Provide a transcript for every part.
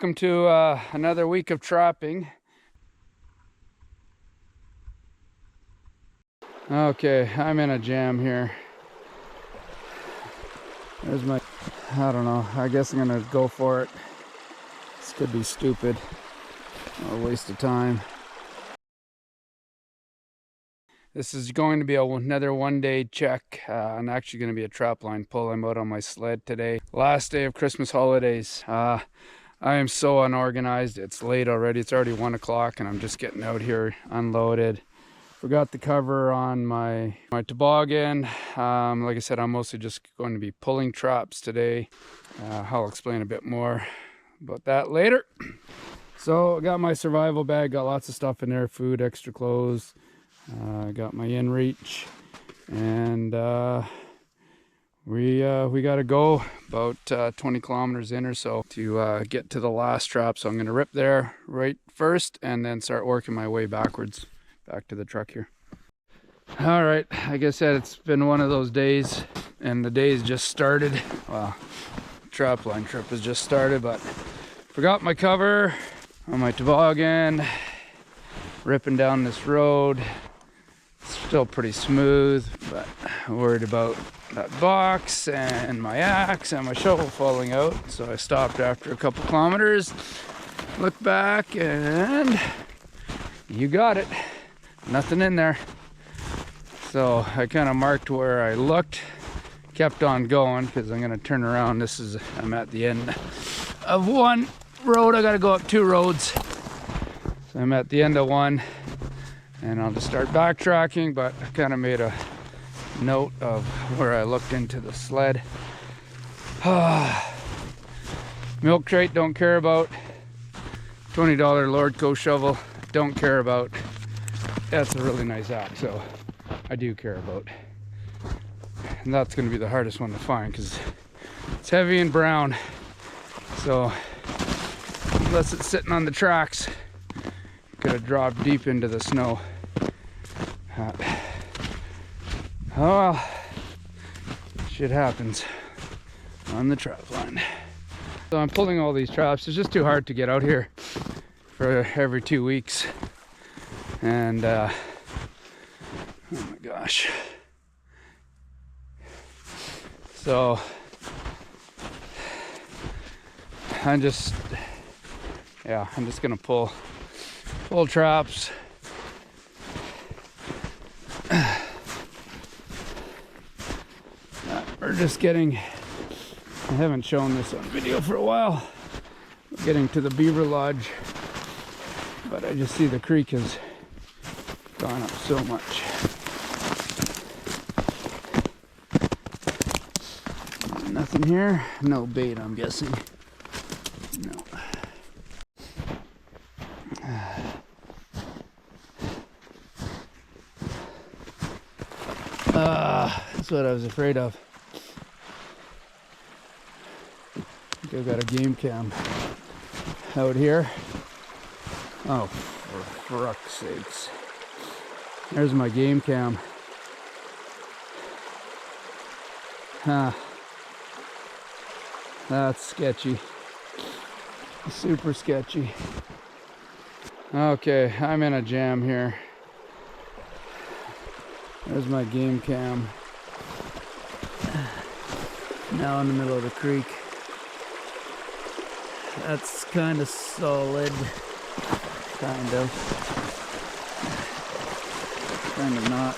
Welcome to another week of trapping. Okay, I'm in a jam here. There's my, I don't know, I guess I'm gonna go for it. This could be stupid, a waste of time. This is going to be another one-day check. I'm actually going to be a trapline pull. I'm out on my sled today. Last day of Christmas holidays. I am so unorganized. It's late already. It's already 1 o'clock and I'm just getting out here unloaded. Forgot the cover on my toboggan. Like I said, I'm mostly just going to be pulling traps today. I'll explain a bit more about that later. So I got my survival bag, got lots of stuff in there, food, extra clothes. I got my inReach, and we got to go about 20 kilometers in or so to get to the last trap. So I'm going to rip there right first and then start working my way backwards back to the truck here. All right, like I said, it's been one of those days, and the day's just started. Well, trapline trip has just started, but forgot my cover on my toboggan, ripping down this road. Still pretty smooth, but I'm worried about that box and my axe and my shovel falling out. So I stopped after a couple kilometers, looked back, and you got it, nothing in there. So I kind of marked where I looked, kept on going because I'm gonna turn around. I'm at the end of one road. I gotta go up 2 roads. So I'm at the end of one. And I'll just start backtracking, but I kind of made a note of where I looked into the sled. Milk crate, don't care about. $20 Lordco shovel, don't care about. That's a really nice axe, so I do care about. And that's going to be the hardest one to find because it's heavy and brown. So unless it's sitting on the tracks, could have dropped deep into the snow. Oh well, shit happens on the trapline. So I'm pulling all these traps. It's just too hard to get out here for every 2 weeks. And oh my gosh. So I'm just gonna pull traps. We're just getting, I haven't shown this on video for a while, we're getting to the beaver lodge, but I just see the creek has gone up so much. Nothing here, no bait I'm guessing. No. That's what I was afraid of. I think I've got a game cam out here. Oh, for fuck's sakes. There's my game cam. That's sketchy. Super sketchy. Okay, I'm in a jam here. There's my game cam. Now in the middle of the creek. That's kind of solid. Kind of not.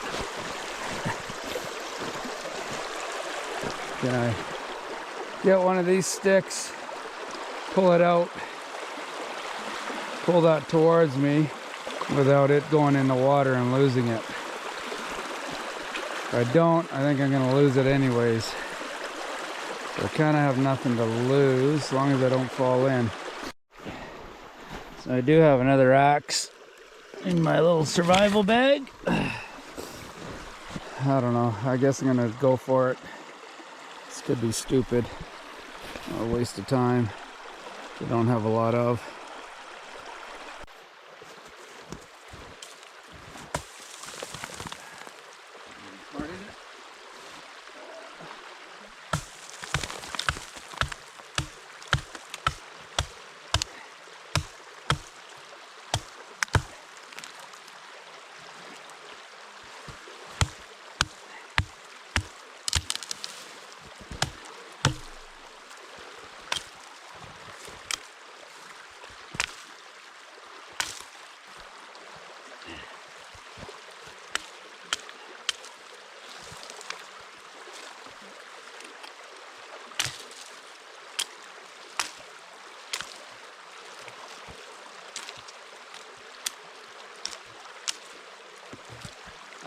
Can I get one of these sticks, pull it out, pull that towards me without it going in the water and losing it? If I don't, I think I'm going to lose it anyways. So I kind of have nothing to lose as long as I don't fall in. So I do have another axe in my little survival bag. I don't know, I guess I'm going to go for it. This could be stupid, a waste of time. I don't have a lot of.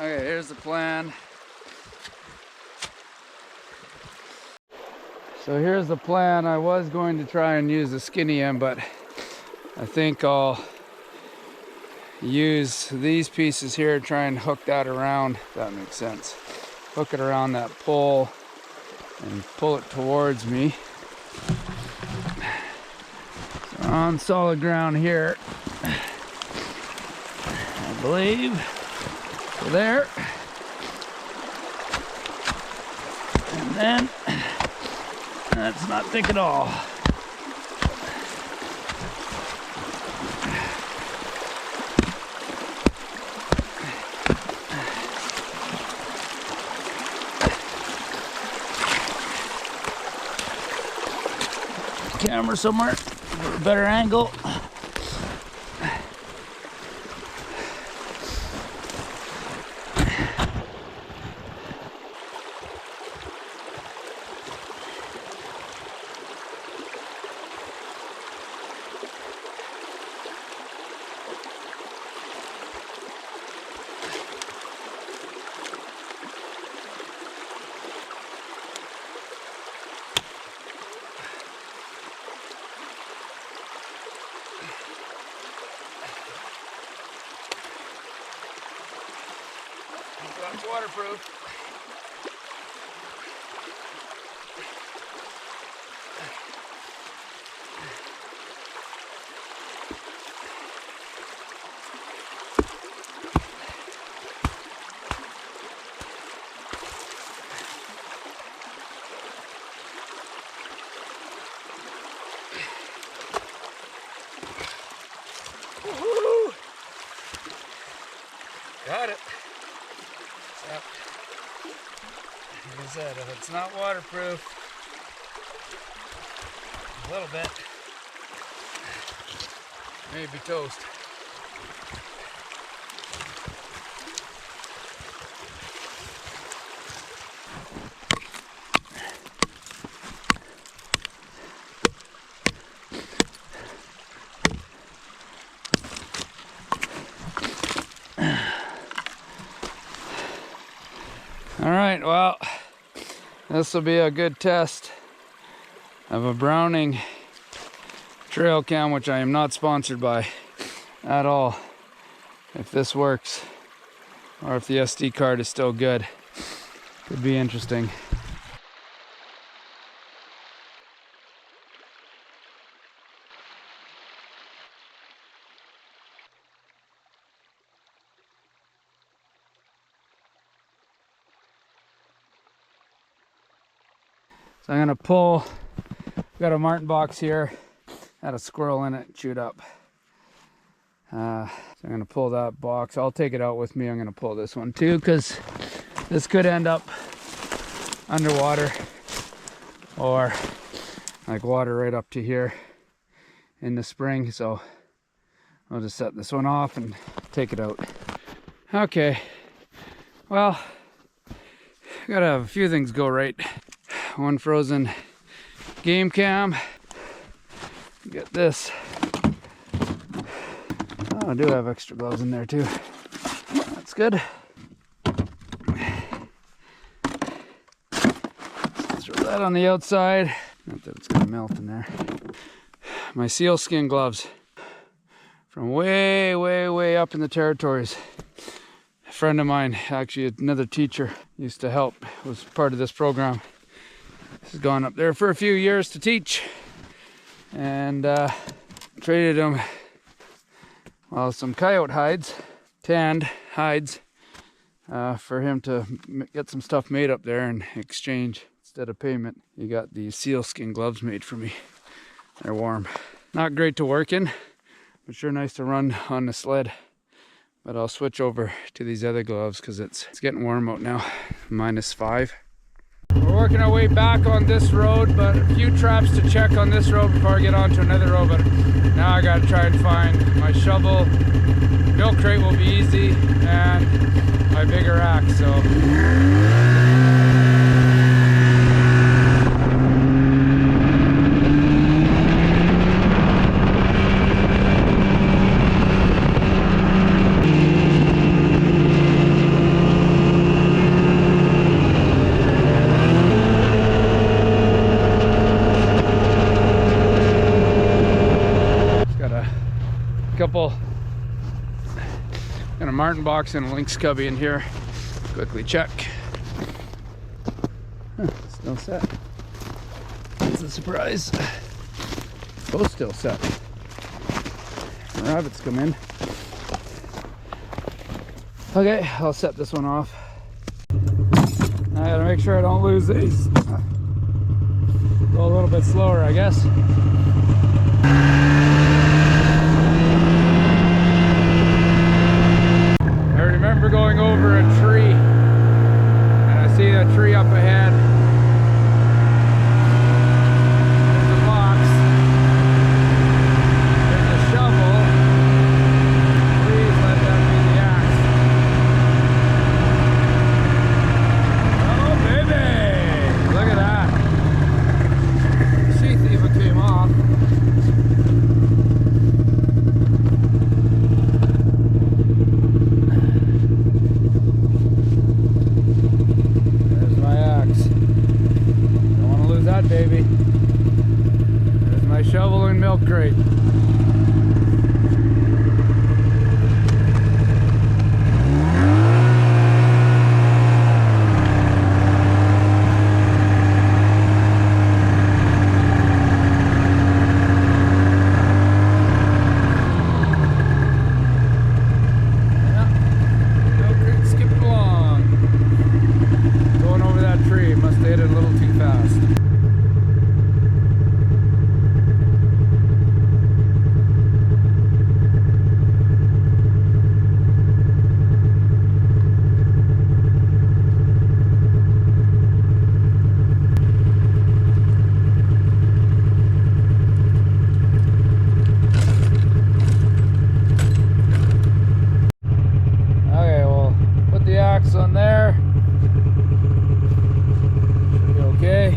Okay, here's the plan. So here's the plan. I was going to try and use the skinny end, but I think I'll use these pieces here, try and hook that around, if that makes sense. Hook it around that pole and pull it towards me. So on solid ground here, I believe. So there. And then, that's not thick at all. Camera somewhere for a better angle. That's waterproof. Woohoo! Got it. Yep. Like I said, if it's not waterproof, a little bit, maybe toast. All right, well, this will be a good test of a Browning trail cam, which I am not sponsored by at all. If this works, or if the SD card is still good, could be interesting. So I'm gonna pull, got a marten box here, had a squirrel in it, chewed up. So I'm gonna pull that box. I'll take it out with me. I'm gonna pull this one too, because this could end up underwater or like water right up to here in the spring. So I'll just set this one off and take it out. Okay, well, gotta have a few things go right. One frozen game cam. Get this. Oh, I do have extra gloves in there too. That's good. Throw that on the outside. Not that it's gonna melt in there. My sealskin gloves from way, way, way up in the territories. A friend of mine, actually another teacher, used to help, was part of this program. He's gone up there for a few years to teach, and traded him, well, some coyote hides, tanned hides, for him to get some stuff made up there in exchange. Instead of payment, he got these sealskin gloves made for me. They're warm. Not great to work in, but sure nice to run on the sled. But I'll switch over to these other gloves because it's getting warm out now, -5. We're working our way back on this road, but a few traps to check on this road before I get onto another road. But now I gotta try and find my shovel. Milk crate will be easy, and my bigger axe. So. Got a marten box and a lynx cubby in here. Quickly check. Still set. That's a surprise. Both still set. Rabbits come in. Okay, I'll set this one off. I gotta make sure I don't lose these. Go a little bit slower, I guess. I remember going over a tree, and I see a tree up ahead. There's a box. There's a shovel. Please let that be the axe. Oh baby! Look at that. The sheath even came off. Baby, there's my shovel and milk crate. Skipping along. Going over that tree, must have hit it a little too fast. On there should be okay.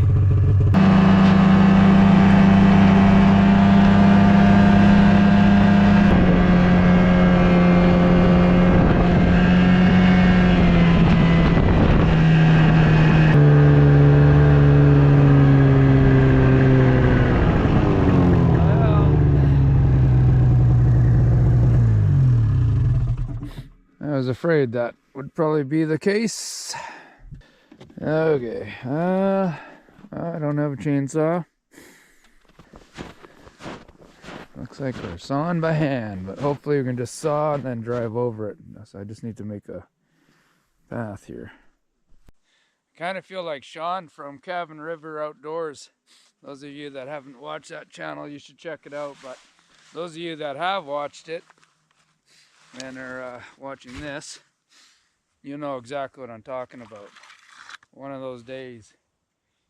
I was afraid that would probably be the case. Okay, I don't have a chainsaw. Looks like we're sawing by hand, but hopefully we can just saw and then drive over it. So I just need to make a path here. I kind of feel like Sean from Cabin River Outdoors. Those of you that haven't watched that channel, you should check it out. But those of you that have watched it and are watching this, you know exactly what I'm talking about. One of those days.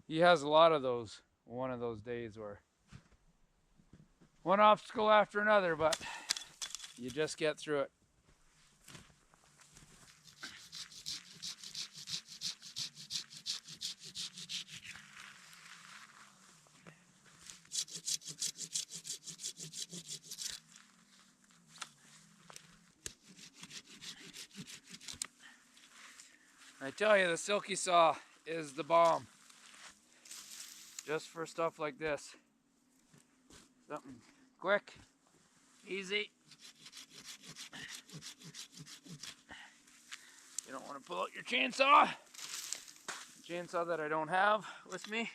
He has a lot of those. One of those days where one obstacle after another, but you just get through it. I tell you, the silky saw is the bomb. Just for stuff like this. Something quick, easy. You don't want to pull out your chainsaw. Chainsaw that I don't have with me.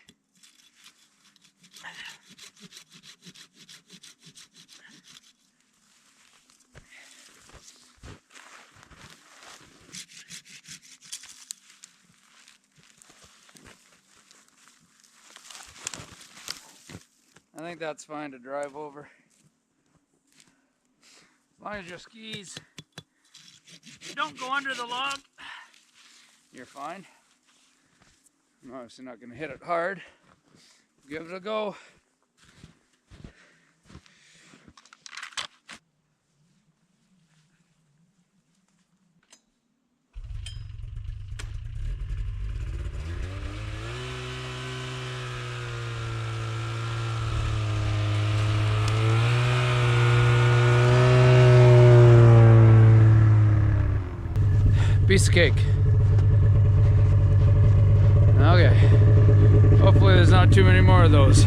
I think that's fine to drive over. As long as your skis, you don't go under the log, you're fine. I'm obviously not going to hit it hard. Give it a go. Piece of cake. Okay. Hopefully there's not too many more of those.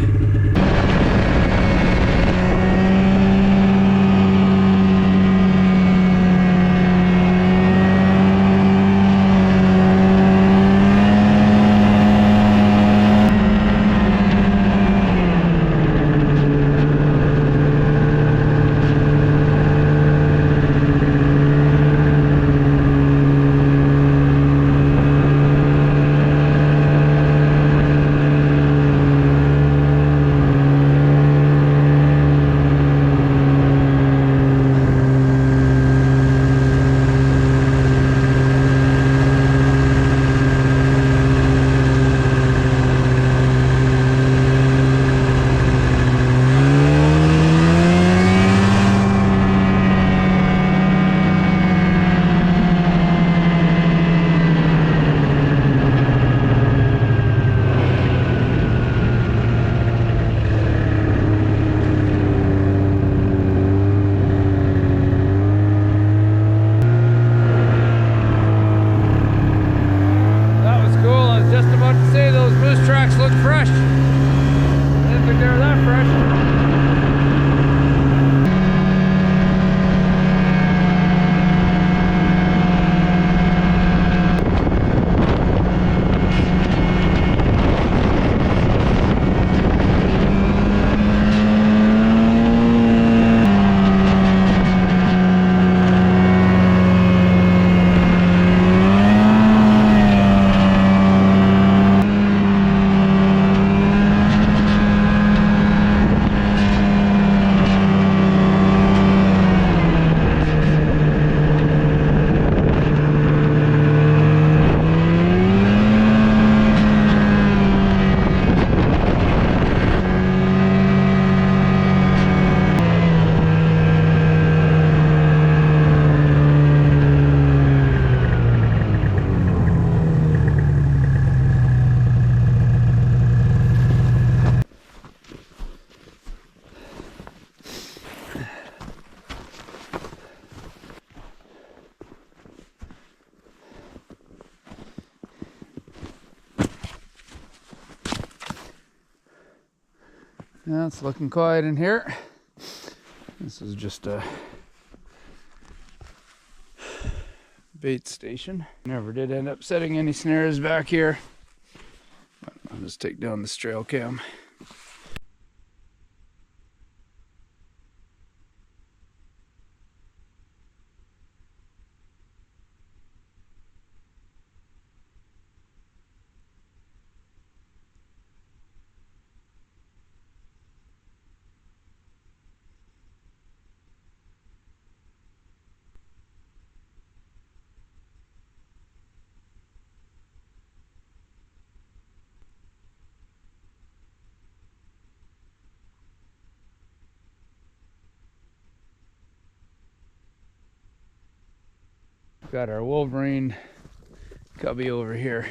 Yeah, it's looking quiet in here. This is just a bait station. Never did end up setting any snares back here. But I'll just take down this trail cam. Got our Wolverine cubby over here.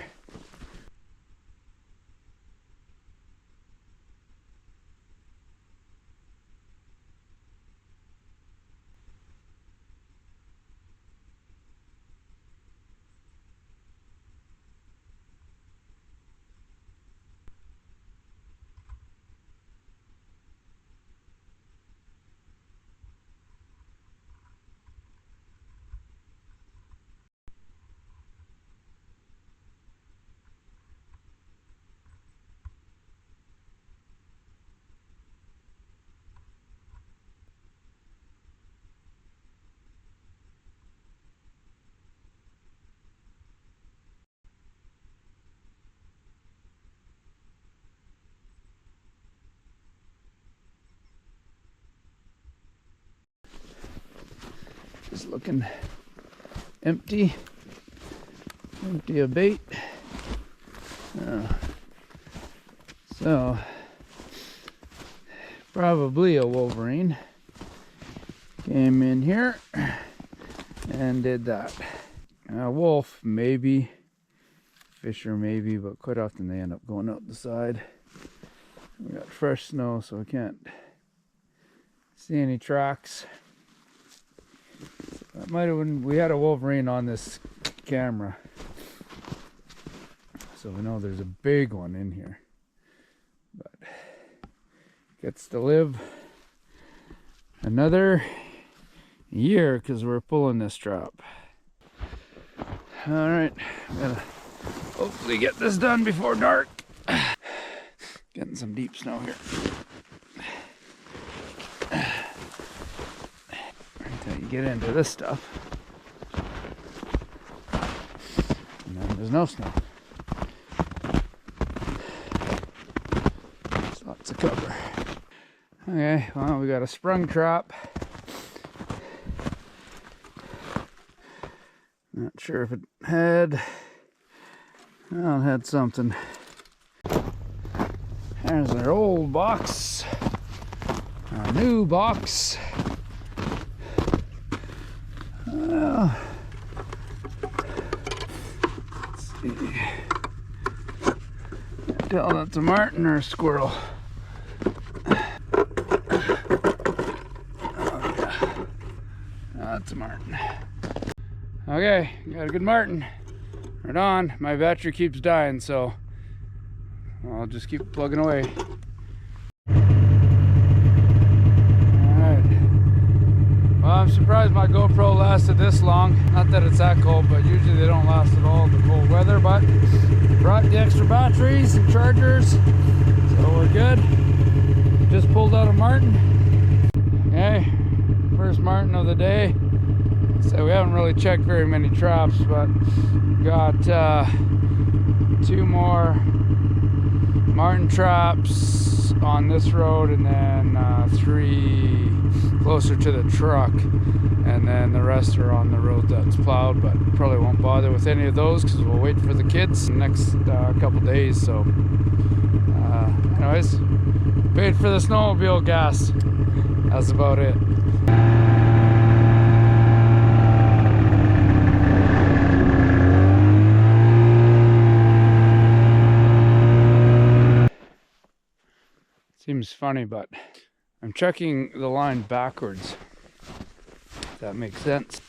Just looking empty of bait. So probably a Wolverine came in here and did that. A wolf maybe, fisher maybe, but quite often they end up going out the side. We got fresh snow, so I can't see any tracks. That might have been, we had a Wolverine on this camera, so we know there's a big one in here, but gets to live another year because we're pulling this trap. All right, gotta hopefully get this done before dark. Getting some deep snow here. Until you get into this stuff, and then there's no snow. There's lots of cover. Okay, well, we got a sprung trap. Not sure if it had, well, it had something. There's our old box, our new box. Let's see. Can't tell that's a marten or a squirrel. Oh, yeah. That's a marten. Okay, got a good marten. Right on. My battery keeps dying, so I'll just keep plugging away. Alright. Well, I'm surprised my GoPro lasted this long. Not that it's that cold, but usually they don't last at all in the cold weather. But brought the extra batteries and chargers, so we're good. Just pulled out a marten. Okay, first marten of the day. So we haven't really checked very many traps, but got 2 more marten traps on this road, and then 3 closer to the truck, and then the rest are on the road that's plowed, but probably won't bother with any of those because we'll wait for the kids the next couple days. So anyways, paid for the snowmobile gas. That's about it. Seems funny, but I'm checking the line backwards, if that makes sense.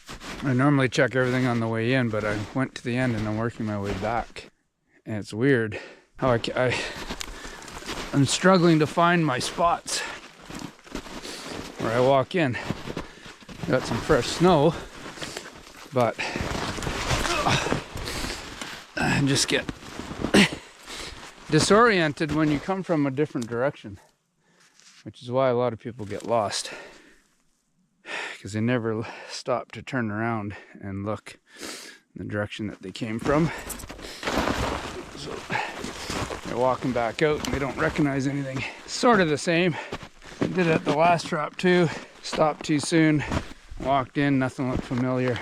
I normally check everything on the way in, but I went to the end and I'm working my way back. And it's weird how I'm struggling to find my spots where I walk in. Got some fresh snow, but I just get disoriented when you come from a different direction, which is why a lot of people get lost, because they never stop to turn around and look in the direction that they came from. So they're walking back out and they don't recognize anything. Sort of the same. I did it at the last trap too. Stopped too soon. Walked in, nothing looked familiar.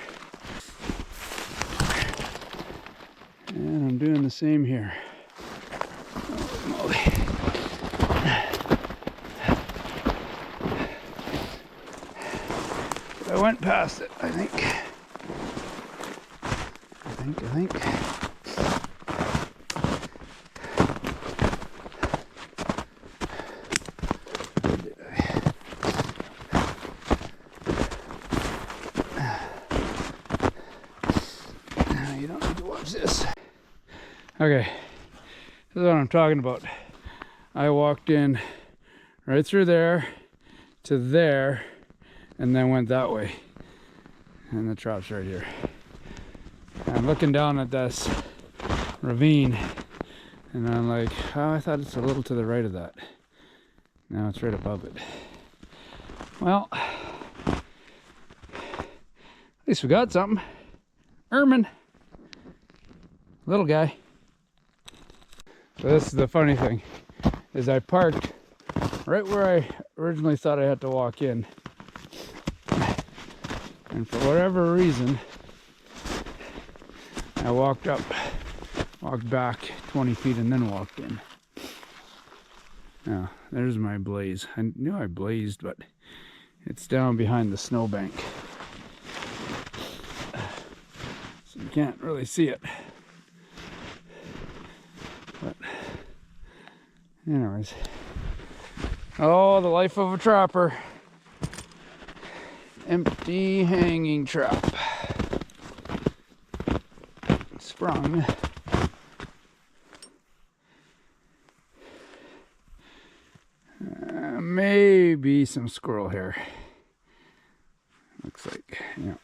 And I'm doing the same here. Holy moly. I went past it, I think. I think. You don't need to watch this. Okay, this is what I'm talking about. I walked in right through there to there and then went that way. And the trap's right here. I'm looking down at this ravine and I'm like, oh, I thought it's a little to the right of that. Now it's right above it. Well, at least we got something. Ermine. Little guy. So this is the funny thing, is I parked right where I originally thought I had to walk in. And for whatever reason, I walked back 20 feet and then walked in. Now, there's my blaze. I knew I blazed, but it's down behind the snowbank. So you can't really see it. But, anyways. Oh, the life of a trapper. Empty hanging trap. Sprung. Maybe some squirrel hair. Looks like, yeah.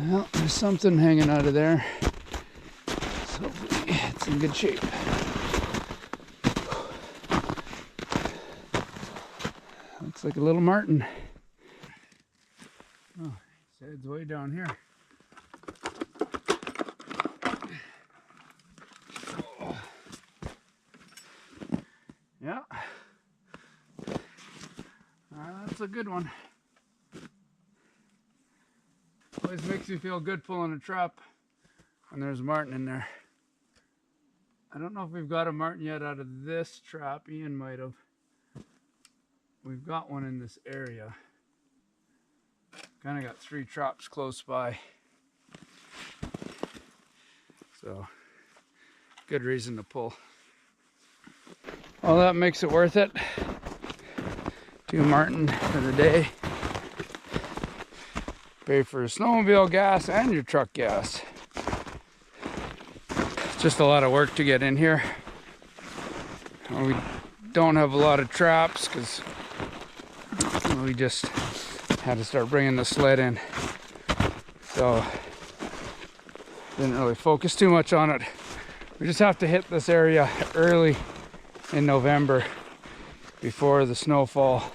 Well, there's something hanging out of there. So hopefully it's in good shape. Looks like a little marten. Oh, his head's way down here. Oh. Yeah. That's a good one. Always makes me feel good pulling a trap when there's a marten in there. I don't know if we've got a marten yet out of this trap. Ian might have. We've got one in this area. Kind of got 3 traps close by. So, good reason to pull. Well, that makes it worth it. 2 marten for the day. Pay for snowmobile gas and your truck gas. It's just a lot of work to get in here. We don't have a lot of traps because we just had to start bringing the sled in. So didn't really focus too much on it. We just have to hit this area early in November before the snowfall.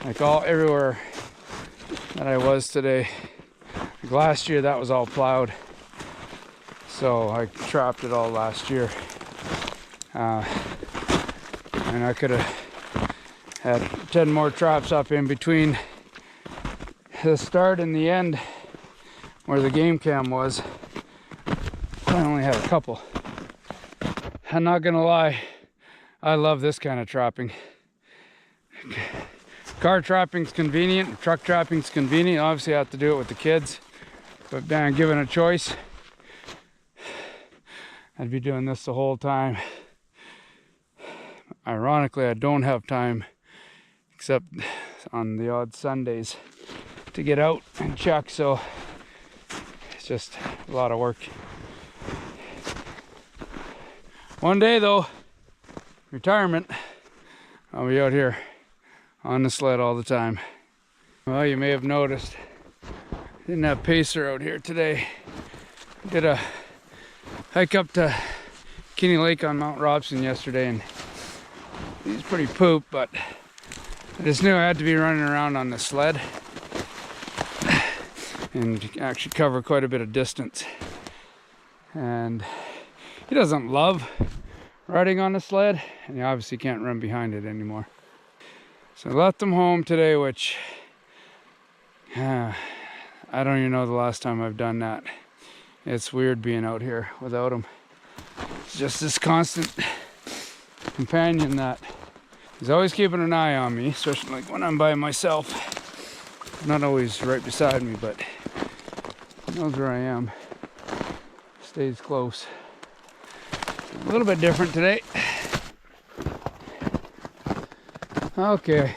Like everywhere that I was today. Like last year that was all plowed. So I trapped it all last year. And I could have had 10 more traps up in between the start and the end where the game cam was. I only had a couple. I'm not gonna lie, I love this kind of trapping. Car trapping's convenient, truck trapping's convenient. Obviously I have to do it with the kids, but man, given a choice, I'd be doing this the whole time. Ironically, I don't have time except on the odd Sundays to get out and check, so it's just a lot of work. One day though, retirement, I'll be out here on the sled all the time. Well, you may have noticed, didn't have Pacer out here today. Did a hike up to Kinney Lake on Mount Robson yesterday, and he's pretty pooped, but I just knew I had to be running around on the sled and actually cover quite a bit of distance. And he doesn't love riding on the sled, and he obviously can't run behind it anymore. So I left him home today, which I don't even know the last time I've done that. It's weird being out here without him. It's just this constant companion that he's always keeping an eye on me, especially like when I'm by myself. Not always right beside me, but he knows where I am. Stays close. A little bit different today. Okay,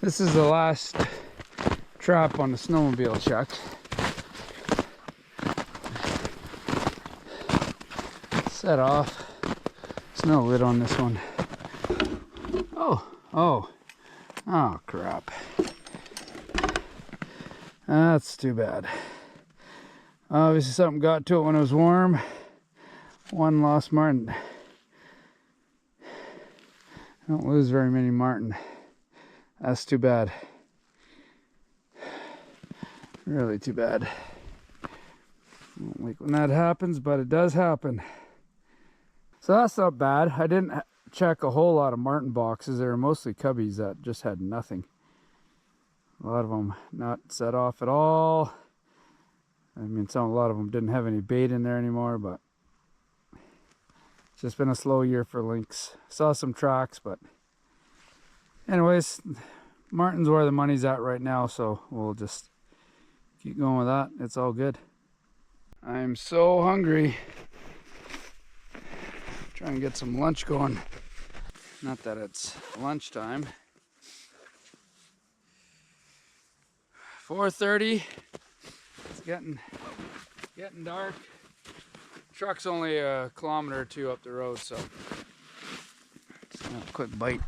this is the last trap on the snowmobile check. Set off. Snow lid on this one. Oh crap. That's too bad. Obviously something got to it when it was warm. One lost marten. Don't lose very many marten. That's too bad. Really too bad. Don't like when that happens, but it does happen. So that's not bad. I didn't check a whole lot of marten boxes. They were mostly cubbies that just had nothing. A lot of them not set off at all. I mean, a lot of them didn't have any bait in there anymore, but it's just been a slow year for lynx. Saw some tracks, but anyways, marten's where the money's at right now, so we'll just keep going with that. It's all good. I'm so hungry. Trying to get some lunch going. Not that it's lunchtime. 4:30. It's getting dark. Truck's only a kilometer or two up the road, so just gonna have a quick bite.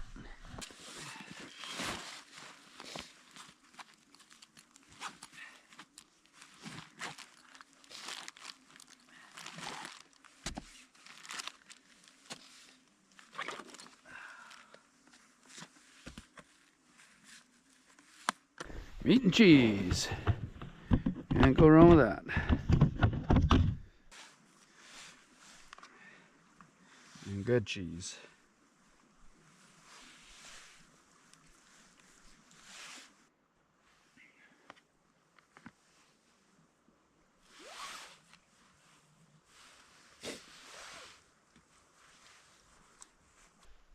Meat and cheese. Can't go wrong with that. And good cheese.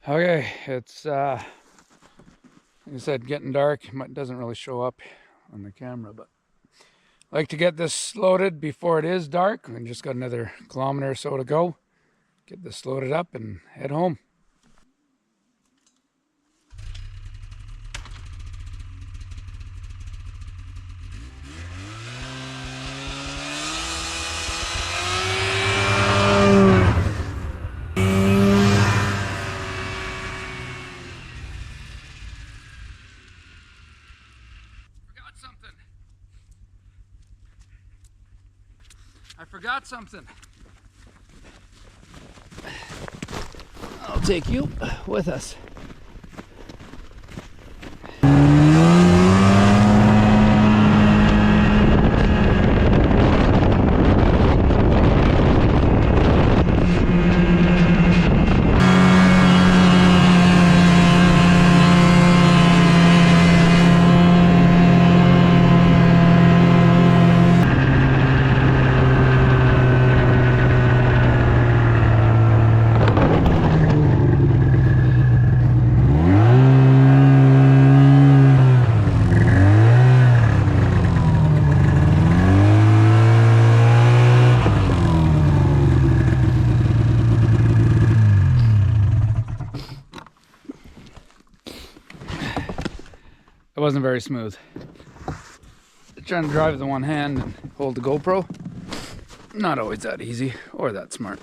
Okay, it's like I said, getting dark. It doesn't really show up on the camera, but I like to get this loaded before it is dark. We just got another kilometer or so to go. Get this loaded up and head home. I forgot something. I'll take you with us. It wasn't very smooth. Trying to drive with one hand and hold the GoPro, not always that easy or that smart.